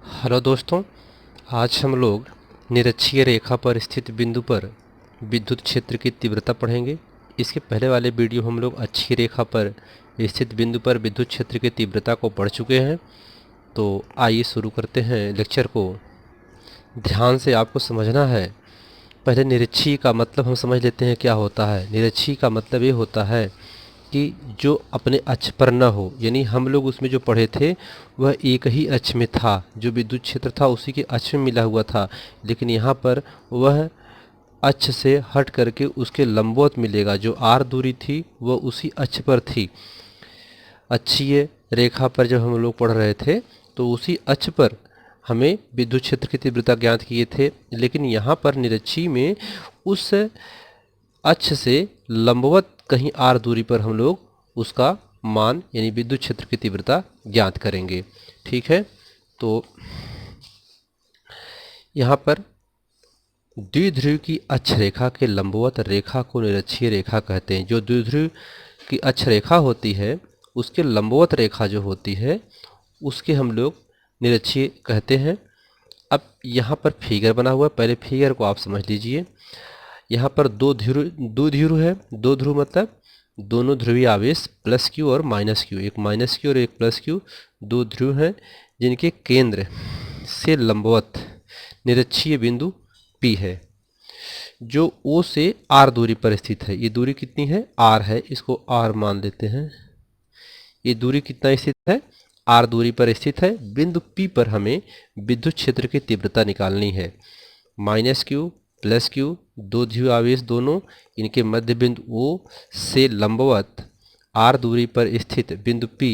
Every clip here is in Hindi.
हेलो दोस्तों, आज हम लोग निरक्षीय रेखा पर स्थित बिंदु पर विद्युत क्षेत्र की तीव्रता पढ़ेंगे। इसके पहले वाले वीडियो हम लोग अक्षीय रेखा पर स्थित बिंदु पर विद्युत क्षेत्र की तीव्रता को पढ़ चुके हैं। तो आइए शुरू करते हैं लेक्चर को। ध्यान से आपको समझना है। पहले निरक्षीय का मतलब हम समझ लेते हैं क्या होता है। निरक्षीय का मतलब ये होता है कि जो अपने अक्ष पर न हो, यानी हम लोग उसमें जो पढ़े थे वह एक ही अक्ष में था, जो विद्युत क्षेत्र था उसी के अक्ष में मिला हुआ था, लेकिन यहाँ पर वह अक्ष से हट करके उसके लंबवत मिलेगा। जो आर दूरी थी वह उसी अक्ष पर थी। अक्षीय रेखा पर जब हम लोग पढ़ रहे थे तो उसी अक्ष पर हमें विद्युत क्षेत्र की तीव्रता ज्ञात किए थे, लेकिन यहाँ पर निरक्षीय में उस अक्ष से लंबवत कहीं आर दूरी पर हम लोग उसका मान यानी विद्युत क्षेत्र की तीव्रता ज्ञात करेंगे। ठीक है, तो यहाँ पर द्विध्रुव की अक्ष रेखा के लंबवत रेखा को निरक्षीय रेखा कहते हैं। जो द्विध्रुव की अक्ष रेखा होती है उसके लंबवत रेखा जो होती है उसके हम लोग निरक्षीय कहते हैं। अब यहाँ पर फिगर बना हुआ है, पहले फिगर को आप समझ लीजिए। यहाँ पर दो ध्रुव है। दो ध्रुव मतलब दोनों ध्रुवीय आवेश प्लस क्यू और माइनस क्यू, एक माइनस क्यू और एक प्लस क्यू, दो ध्रुव हैं जिनके केंद्र से लंबवत निरक्षीय बिंदु P है, जो O से R दूरी पर स्थित है। ये दूरी कितनी है? R है, इसको R मान लेते हैं। ये दूरी कितना स्थित है? R दूरी पर स्थित है। बिंदु P पर हमें विद्युत क्षेत्र की तीव्रता निकालनी है। माइनस क्यू प्लस क्यू, दो ध्रुवीय आवेश दोनों, इनके मध्य बिंदु O से लंबवत R दूरी पर स्थित बिंदु P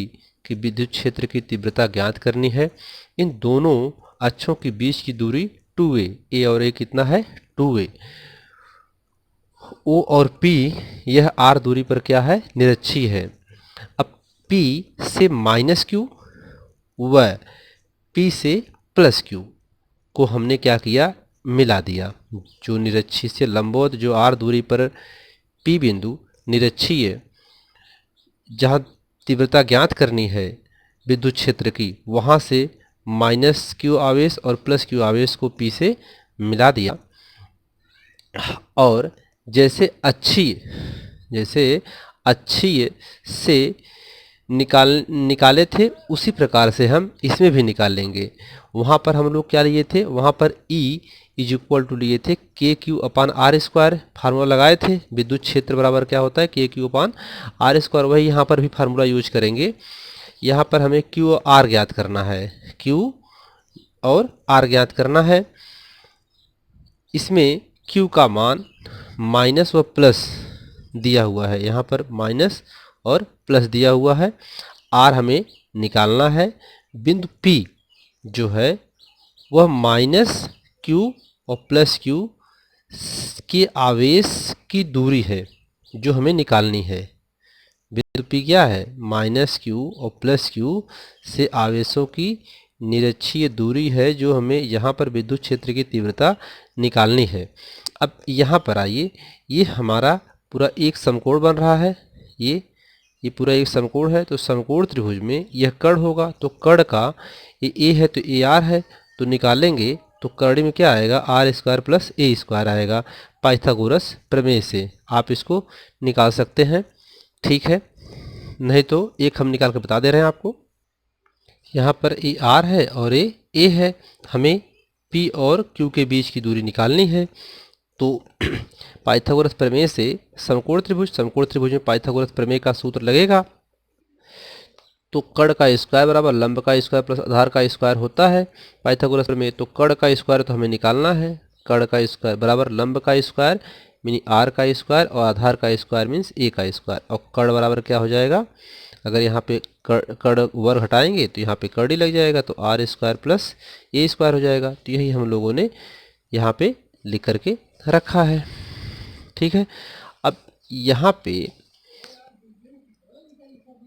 की विद्युत क्षेत्र की तीव्रता ज्ञात करनी है। इन दोनों अक्षों के बीच की दूरी 2a, A और A कितना है? 2a। O और P यह R दूरी पर क्या है? निरक्षीय है। अब P से माइनस क्यू व P से प्लस क्यू को हमने क्या किया? मिला दिया। जो निरक्षीय से लंबवत जो R दूरी पर P बिंदु निरक्षीय जहाँ तीव्रता ज्ञात करनी है विद्युत क्षेत्र की, वहाँ से माइनस क्यू आवेश और प्लस क्यू आवेश को P से मिला दिया। और जैसे अक्षीय से निकाले थे उसी प्रकार से हम इसमें भी निकाल लेंगे। वहाँ पर हम लोग क्या लिए थे? वहाँ पर E इज इक्वल टू लिए थे K Q upon are square, formula लगाए थे। विद्युत क्षेत्र बराबर क्या होता है? के क्यू अपान आर स्क्वायर। वही यहाँ पर भी फार्मूला यूज करेंगे। यहाँ पर हमें क्यू और आर ज्ञात करना है, क्यू और आर ज्ञात करना है। इसमें क्यू का मान माइनस व प्लस दिया हुआ है, यहाँ पर माइनस और प्लस दिया हुआ है। आर हमें निकालना है। बिंदु P जो है वह माइनस क्यू और प्लस क्यू के आवेश की दूरी है जो हमें निकालनी है। बिंदु P क्या है? माइनस क्यू और प्लस क्यू से आवेशों की निरक्षीय दूरी है जो हमें यहाँ पर विद्युत क्षेत्र की तीव्रता निकालनी है। अब यहाँ पर आइए, ये हमारा पूरा एक समकोण बन रहा है। ये पूरा एक समकोण है। तो समकोण त्रिभुज में यह कर्ण होगा, तो कर्ण का ये ए है तो ए आर है, तो निकालेंगे तो कर्ण में क्या आएगा? आर स्क्वायर प्लस ए स्क्वायर आएगा। पाइथागोरस प्रमेय से आप इसको निकाल सकते हैं। ठीक है, नहीं तो एक हम निकाल कर बता दे रहे हैं आपको। यहाँ पर ए आर है और ए है। हमें पी और क्यू के बीच की दूरी निकालनी है। तो पाइथागोरस प्रमेय से समकोण त्रिभुज में पाइथागोरस प्रमेय का सूत्र लगेगा। तो कर्ण का स्क्वायर बराबर लंब का स्क्वायर प्लस आधार का स्क्वायर होता है पाइथागोरस प्रमेय। तो कर्ण का स्क्वायर तो हमें निकालना है। कर्ण का स्क्वायर बराबर लंब का स्क्वायर मीनी आर का स्क्वायर और आधार का स्क्वायर मीन्स ए का स्क्वायर। और कर्ण बराबर क्या हो जाएगा? अगर यहाँ पे कर्ण वर्ग हटाएंगे तो यहाँ पे कर्ण ही लग जाएगा, तो आर स्क्वायर प्लस ए स्क्वायर हो जाएगा। तो यही हम लोगों ने यहाँ पे लिख करके रखा है। ठीक है, अब यहाँ पे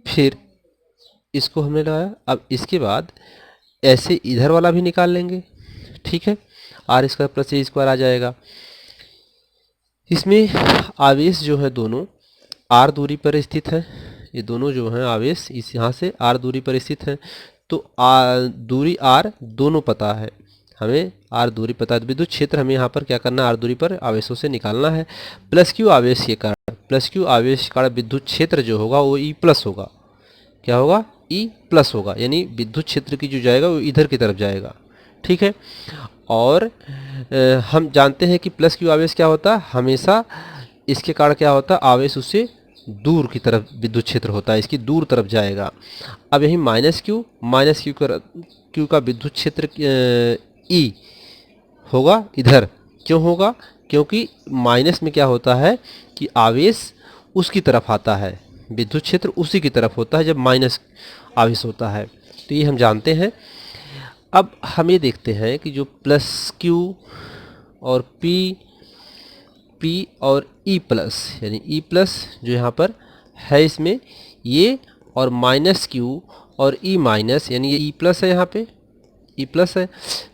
फिर इसको हमने लगाया। अब इसके बाद ऐसे इधर वाला भी निकाल लेंगे। ठीक है, आर स्क्वायर प्लस ए स्क्वायर आ जाएगा। इसमें आवेश जो है दोनों आर दूरी पर स्थित है। ये दोनों जो हैं आवेश इस यहाँ से आर दूरी पर स्थित हैं। तो दूरी r दोनों पता है, हमें r दूरी पता है, तो विद्युत क्षेत्र हमें यहाँ पर क्या करना है, r दूरी पर आवेशों से निकालना है। प्लस क्यू आवेश के कारण, प्लस क्यू आवेश के कारण विद्युत क्षेत्र जो होगा वो E प्लस होगा। क्या होगा, E प्लस होगा, यानी विद्युत क्षेत्र की जो जाएगा वो इधर की तरफ जाएगा। ठीक है, और हम जानते हैं कि प्लस क्यू आवेश क्या होता है, हमेशा इसके कारण क्या होता है, आवेश उससे दूर की तरफ विद्युत क्षेत्र होता है, इसकी दूर तरफ जाएगा। अब यही माइनस क्यू का विद्युत क्षेत्र ई होगा इधर। क्यों होगा, क्योंकि माइनस में क्या होता है कि आवेश उसकी तरफ आता है, विद्युत क्षेत्र उसी की तरफ होता है जब माइनस आवेश होता है। तो ये हम जानते हैं। अब हम ये देखते हैं कि जो प्लस क्यू और पी और ई प्लस, यानी ई प्लस जो यहाँ पर है इसमें ये, और माइनस क्यू और ई माइनस, यानी ये ई प्लस है, यहाँ पे ई प्लस है,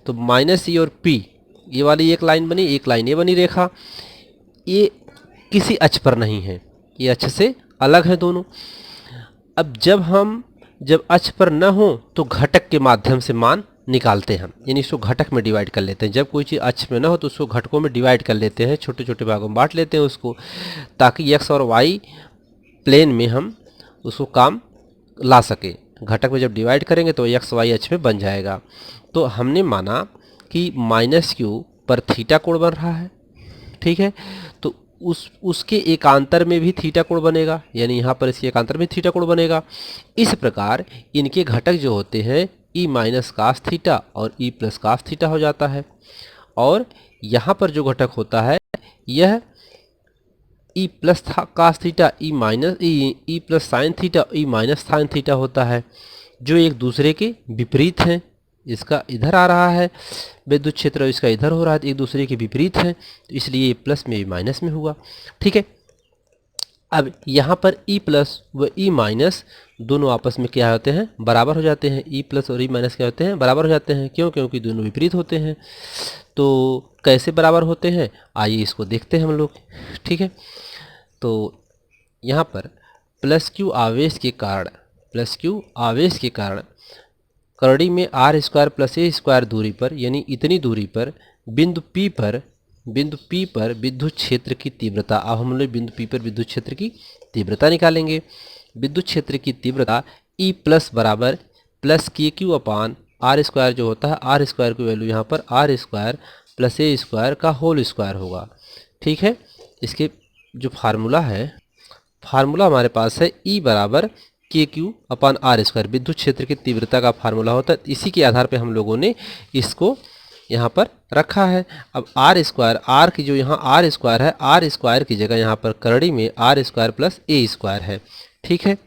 तो माइनस ई और पी, ये वाली एक लाइन बनी, एक लाइन ये बनी रेखा, ये किसी अक्ष पर नहीं है, ये अक्ष से अलग है दोनों। अब जब अक्ष पर न हो तो घटक के माध्यम से मान निकालते हैं हम, यानी इसको घटक में डिवाइड कर लेते हैं। जब कोई चीज़ अक्ष में न हो तो उसको घटकों में डिवाइड कर लेते हैं, छोटे छोटे भागों में बांट लेते हैं उसको, ताकि एक्स और वाई प्लेन में हम उसको काम ला सके। घटक में जब डिवाइड करेंगे तो एक्स वाई अक्ष में बन जाएगा। तो हमने माना कि माइनस क्यू पर थीटा कोण बन रहा है, ठीक है, तो उसके एकांतर में भी थीटा कोण बनेगा, यानी यहाँ पर इसके एकांतर में थीटा कोण बनेगा। इस प्रकार इनके घटक जो होते हैं ई माइनस कास थीटा और ई प्लस कास थीटा हो जाता है, और यहाँ पर जो घटक होता है यह E plus cos theta E minus E plus sine theta E minus sine theta होता है, जो एक दूसरे के विपरीत हैं। इसका इधर आ रहा है विद्युत क्षेत्र, इसका इधर हो रहा है, तो एक दूसरे के विपरीत हैं, तो इसलिए प्लस में माइनस में हुआ। ठीक है, अब यहाँ पर ई प्लस व ई माइनस दोनों आपस में क्या होते हैं, बराबर हो जाते हैं। ई प्लस और ई माइनस क्या होते हैं, बराबर हो जाते हैं। क्यों, क्योंकि दोनों विपरीत होते हैं। तो कैसे बराबर होते हैं, आइए इसको देखते हैं हम लोग। ठीक है, तो यहाँ पर प्लस क्यू आवेश के कारण करड़ी में आर स्क्वायर प्लस ए स्क्वायर दूरी पर, यानी इतनी दूरी पर बिंदु P पर विद्युत क्षेत्र की तीव्रता, अब हम लोग बिंदु P पर विद्युत क्षेत्र की तीव्रता निकालेंगे। विद्युत क्षेत्र की तीव्रता E प्लस बराबर plus K Q upon are square जो होता है, आर स्क्वायर की वैल्यू यहाँ पर आर स्क्वायर प्लस ए स्क्वायर का होल स्क्वायर होगा। ठीक है, इसके जो फार्मूला है, फार्मूला हमारे पास है E बराबर के क्यू अपान आर स्क्वायर, विद्युत क्षेत्र की तीव्रता का फार्मूला होता है। इसी के आधार पे हम लोगों ने इसको यहाँ पर रखा है। अब आर स्क्वायर, आर की जो यहाँ आर स्क्वायर है, आर स्क्वायर की जगह यहाँ पर करड़ी में आर स्क्वायर प्लस ए स्क्वायर है। ठीक है,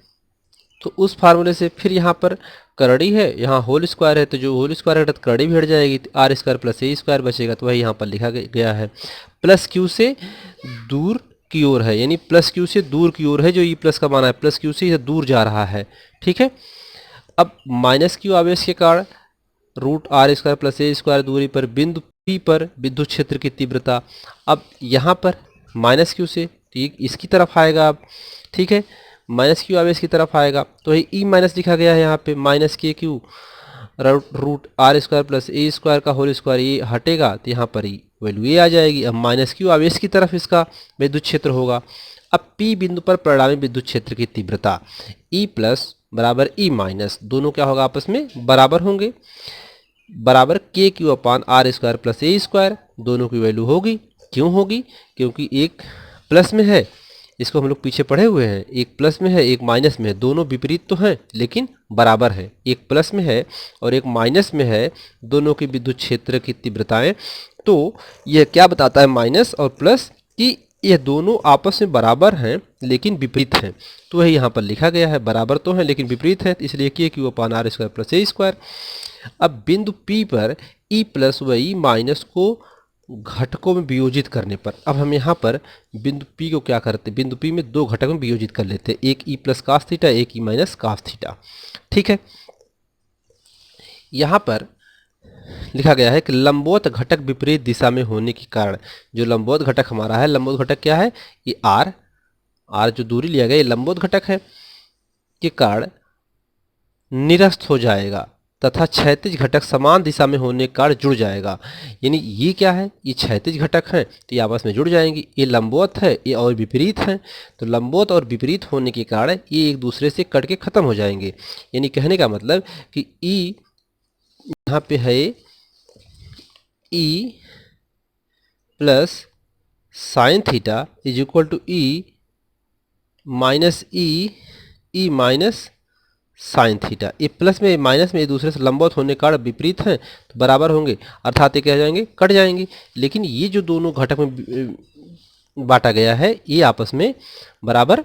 तो उस फार्मूले से फिर यहाँ पर करड़ी है, यहाँ होल स्क्वायर है, तो जो होल स्क्वायर है तो करड़ी भी हट जाएगी, आर स्क्वायर प्लस ए स्क्वायर बचेगा, तो वही यहाँ पर लिखा गया है। प्लस क्यू से दूर की ओर है, यानी प्लस क्यू से दूर की ओर है जो ई प्लस का माना है, प्लस क्यू से दूर जा रहा है। ठीक है, अब माइनस क्यू आवेश के कारण रूट आर स्क्वायर प्लस ए स्क्वायर दूरी पर बिंदु P पर विद्युत क्षेत्र की तीव्रता, अब यहाँ पर माइनस क्यू से ठीक इसकी तरफ आएगा। अब ठीक है, माइनस क्यू आवेश की तरफ आएगा, तो ये ई माइनस लिखा गया है यहाँ पे, minus K Q root R square plus ए स्क्वायर का होल स्क्वायर, ये हटेगा तो यहाँ पर ही वैल्यू ये आ जाएगी। अब माइनस क्यू आवेश की तरफ इसका विद्युत क्षेत्र होगा। अब P बिंदु पर परिणामी विद्युत क्षेत्र की तीव्रता E प्लस बराबर E माइनस, दोनों क्या होगा, आपस में बराबर होंगे, बराबर के Q upon are square plus A square, दोनों की वैल्यू होगी। क्यों होगी, क्योंकि एक प्लस में है, इसको हम लोग पीछे पढ़े हुए हैं, एक प्लस में है एक माइनस में है, दोनों विपरीत तो हैं लेकिन बराबर है। एक प्लस में है और एक माइनस में है, दोनों की विद्युत क्षेत्र की तीव्रताएं। तो यह क्या बताता है, माइनस और प्लस, कि यह दोनों आपस में बराबर हैं लेकिन विपरीत हैं। तो वही यहाँ पर लिखा गया है, बराबर तो हैं लेकिन विपरीत हैं, इसलिए K Q upon are square plus A square. अब बिंदु P पर E प्लस व E माइनस को घटकों में वियोजित करने पर, अब हम यहाँ पर बिंदु P को क्या करते हैं, बिंदु P में दो घटकों में वियोजित कर लेते हैं, एक E प्लस कास थीटा, एक E माइनस कास थीटा। ठीक है, यहाँ पर लिखा गया है कि लंबवत घटक विपरीत दिशा में होने के कारण, जो लंबवत घटक हमारा है, लंबवत घटक क्या है, ये आर जो दूरी लिया गया ये लंबवत घटक है, के कारण निरस्त हो जाएगा। तथा क्षैतिज घटक समान दिशा में होने के कारण जुड़ जाएगा। यानी ये क्या है, ये क्षैतिज घटक हैं तो ये आपस में जुड़ जाएंगी। ये लंबवत है, ये और विपरीत है, तो लंबवत और विपरीत होने के कारण ये एक दूसरे से कट के ख़त्म हो जाएंगे। यानी कहने का मतलब कि ई यहाँ पे है E plus sine theta is equal to E minus sine theta. ये प्लस में माइनस में एक दूसरे से लंबवत होने के कारण विपरीत हैं तो बराबर होंगे, अर्थात ये क्या हो जाएंगे, कट जाएंगे। लेकिन ये जो दोनों घटक में बांटा गया है ये आपस में बराबर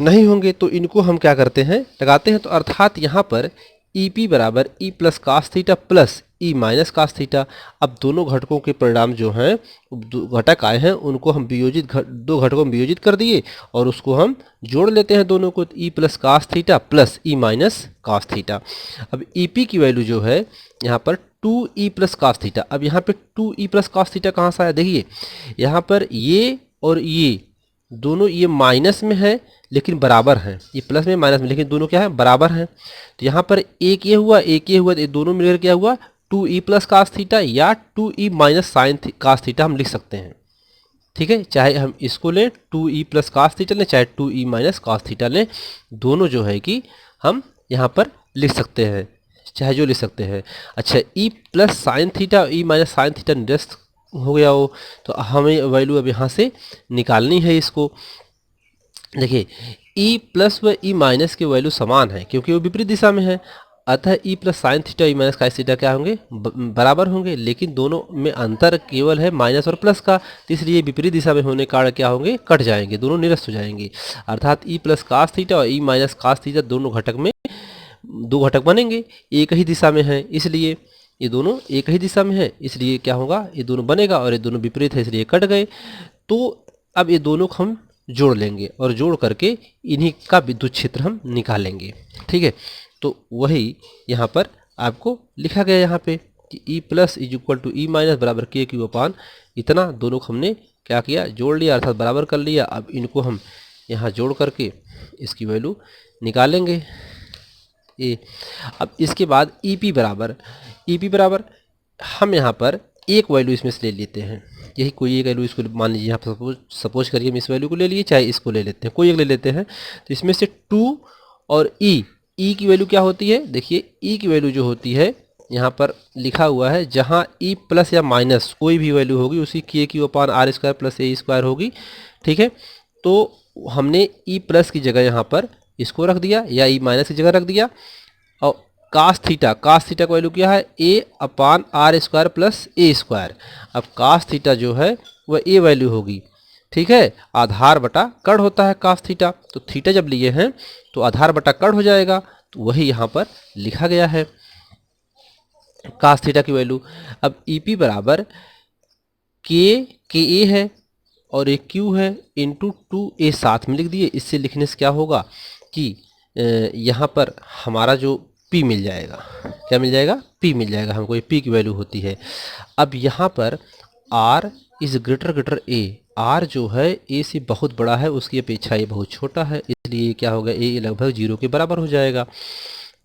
नहीं होंगे, तो इनको हम क्या करते हैं, लगाते हैं। तो अर्थात यहाँ पर ई पी बराबर E plus cos theta plus E minus cos theta. अब दोनों घटकों के परिणाम जो हैं, घटक आए हैं, उनको हम दो घटकों में वियोजित कर दिए और उसको हम जोड़ लेते हैं दोनों को, E plus cos theta plus E minus cos theta. अब ई पी की वैल्यू जो है यहाँ पर 2e प्लस कास थीटा। अब यहाँ पे 2e प्लस कास थीटा कहाँ से आया, देखिए यहाँ पर ये और ये दोनों ये माइनस में है लेकिन बराबर हैं, ये प्लस में माइनस में, लेकिन दोनों क्या है, बराबर हैं। तो यहाँ पर एक ये हुआ एक ये हुआ, तो ये दोनों मिलकर क्या हुआ 2e प्लस कास थीटा या 2e minus sign cos theta हम लिख सकते हैं। ठीक है, चाहे हम इसको लें 2e प्लस कास थीटा लें, चाहे 2e माइनस कास थीटा लें, दोनों जो है कि हम यहाँ पर लिख सकते हैं, चाहे जो लिख सकते हैं। अच्छा, e plus sine theta e minus sine theta निरस्त हो गया हो, तो हमें वैल्यू अब यहाँ से निकालनी है इसको। देखिए e प्लस व e माइनस की वैल्यू समान है क्योंकि वो विपरीत दिशा में है, अतः e plus sine theta e minus cos theta क्या होंगे, बराबर होंगे। लेकिन दोनों में अंतर केवल है माइनस और प्लस का, तो इसलिए विपरीत दिशा में होने के कारण क्या होंगे, कट जाएंगे, दोनों निरस्त हो जाएंगे। अर्थात e प्लस कास थीटा और e माइनस कास थीटा दोनों घटक में दो घटक बनेंगे, एक ही दिशा में है, इसलिए ये दोनों एक ही दिशा में है, इसलिए क्या होगा, ये दोनों बनेगा, और ये दोनों विपरीत है इसलिए कट गए। तो अब ये दोनों को हम जोड़ लेंगे और जोड़ करके इन्हीं का विद्युत क्षेत्र हम निकालेंगे। ठीक है, तो वही यहाँ पर आपको लिखा गया यहाँ पे कि E plus is equal to E minus बराबर के क्यू अपान इतना, दोनों को हमने क्या किया, जोड़ लिया, अर्थात बराबर कर लिया। अब इनको हम यहाँ जोड़ करके इसकी वैल्यू निकालेंगे ए। अब इसके बाद ई पी बराबर हम यहाँ पर एक वैल्यू इसमें से ले लेते हैं, यही कोई एक वैल्यू, इसको मान लीजिए यहाँ पर सपोज करिए हम इस वैल्यू को ले लिए, चाहे इसको ले लेते हैं, कोई एक ले लेते हैं। तो इसमें से 2 और ई की वैल्यू क्या होती है, देखिए ई की वैल्यू जो होती है यहाँ पर लिखा हुआ है, जहाँ ई प्लस या माइनस कोई भी वैल्यू होगी उसकी K Q upon are square plus A square होगी। ठीक है, तो हमने ई प्लस की जगह यहाँ पर इसको रख दिया या ई माइनस की जगह रख दिया, और कास थीटा का वैल्यू क्या है, ए अपान are square plus A square. अब कास थीटा जो है वह ए वैल्यू होगी। ठीक है, आधार बटा कड़ होता है कास थीटा, तो थीटा जब लिए हैं तो आधार बटा कड़ हो जाएगा, तो वही यहाँ पर लिखा गया है कास थीटा की वैल्यू। अब ई पी बराबर के ए है और एक क्यू है इंटू 2a साथ में लिख दिए। इससे लिखने से क्या होगा कि यहाँ पर हमारा जो p मिल जाएगा, क्या मिल जाएगा, p मिल जाएगा हमको, ये p की वैल्यू होती है। अब यहाँ पर r is greater a, r जो है a से बहुत बड़ा है, उसकी अपेक्षा ये बहुत छोटा है, इसलिए क्या होगा, a लगभग 0 के बराबर हो जाएगा।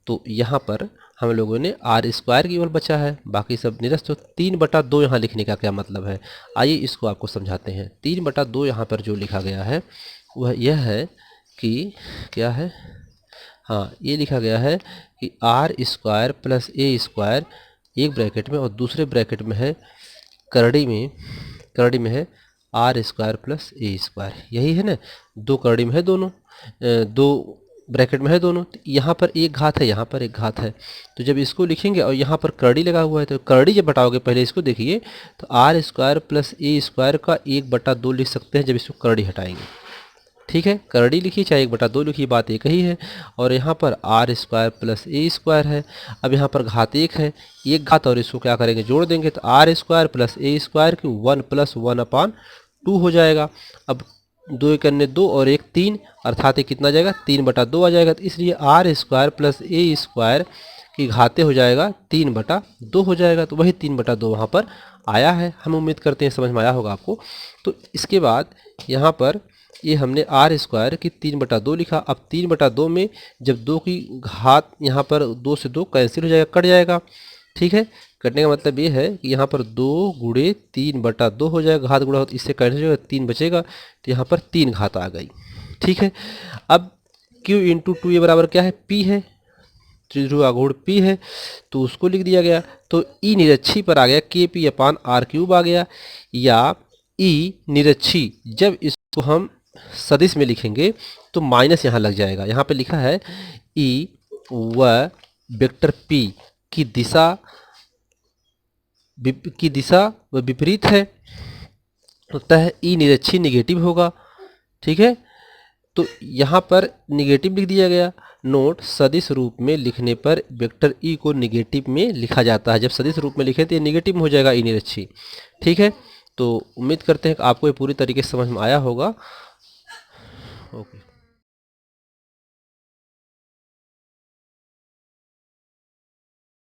तो यहाँ पर हम लोगों ने आर स्क्वायर केवल बचा है, बाकी सब निरस्त हो। 3/2 यहाँ लिखने का क्या मतलब है, आइए इसको आपको समझाते हैं। 3/2 यहाँ पर जो लिखा गया है वह यह है कि क्या है, हाँ ये लिखा गया है कि आर स्क्वायर प्लस ए स्क्वायर एक ब्रैकेट में और दूसरे ब्रैकेट में है करड़ी में है आर स्क्वायर प्लस ए स्क्वायर, यही है ना, दो करड़ी में है दोनों, दो ब्रैकेट में है दोनों। तो यहाँ पर एक घात है, यहाँ पर एक घात है, तो जब इसको लिखेंगे और यहाँ पर करड़ी लगा हुआ है, तो करड़ी जब बटाओगे, पहले इसको देखिए, तो आर स्क्वायर प्लस ए स्क्वायर का 1/2 लिख सकते हैं जब इसको करड़ी हटाएंगे। ठीक है, करड़ी लिखिए चाहे 1/2 लिखिए, बात एक ही है। और यहाँ पर आर स्क्वायर प्लस ए स्क्वायर है, अब यहाँ पर घात 1 है, एक घात, और इसको क्या करेंगे, जोड़ देंगे, तो आर स्क्वायर प्लस ए स्क्वायर की 1 + 1/2 हो जाएगा। अब 2 × 2 और 1 3, अर्थात ये कितना जाएगा, 3/2 आ जाएगा। तो इसलिए आर स्क्वायर प्लस ए स्क्वायर की घाते हो जाएगा 3/2 हो जाएगा, तो वही 3/2 वहाँ पर आया है। हम उम्मीद करते हैं समझ में आया होगा आपको। तो इसके बाद यहाँ पर ये हमने आर स्क्वायर की 3/2 लिखा। अब 3/2 में जब 2 की घात यहाँ पर 2 से 2 कैंसिल हो जाएगा, कट जाएगा। ठीक है, कटने का मतलब ये है कि यहाँ पर 2 गुणे 3/2 हो जाएगा, घात गुणा हो तो इससे कैंसिल हो जाएगा, 3 बचेगा, तो यहाँ पर 3 घात आ गई। ठीक है, अब q इंटू 2 ये बराबर क्या है, p है, त्रिध्रुव गुण p है, तो उसको लिख दिया गया। तो e निरक्षी पर आ गया kp/r³ आ गया, या e निरक्षी जब इसको हम सदिश में लिखेंगे तो माइनस यहाँ लग जाएगा। यहाँ पे लिखा है e व वेक्टर p की दिशा व विपरीत है, अतः e निरक्षी निगेटिव होगा। ठीक है, तो यहाँ पर निगेटिव लिख दिया गया। नोट, सदिश रूप में लिखने पर वेक्टर ई को निगेटिव में लिखा जाता है। जब सदिश रूप में लिखें तो ये निगेटिव में हो जाएगा ई निरक्षी। ठीक है, तो उम्मीद करते हैं कि आपको ये पूरी तरीके से समझ में आया होगा। ओके।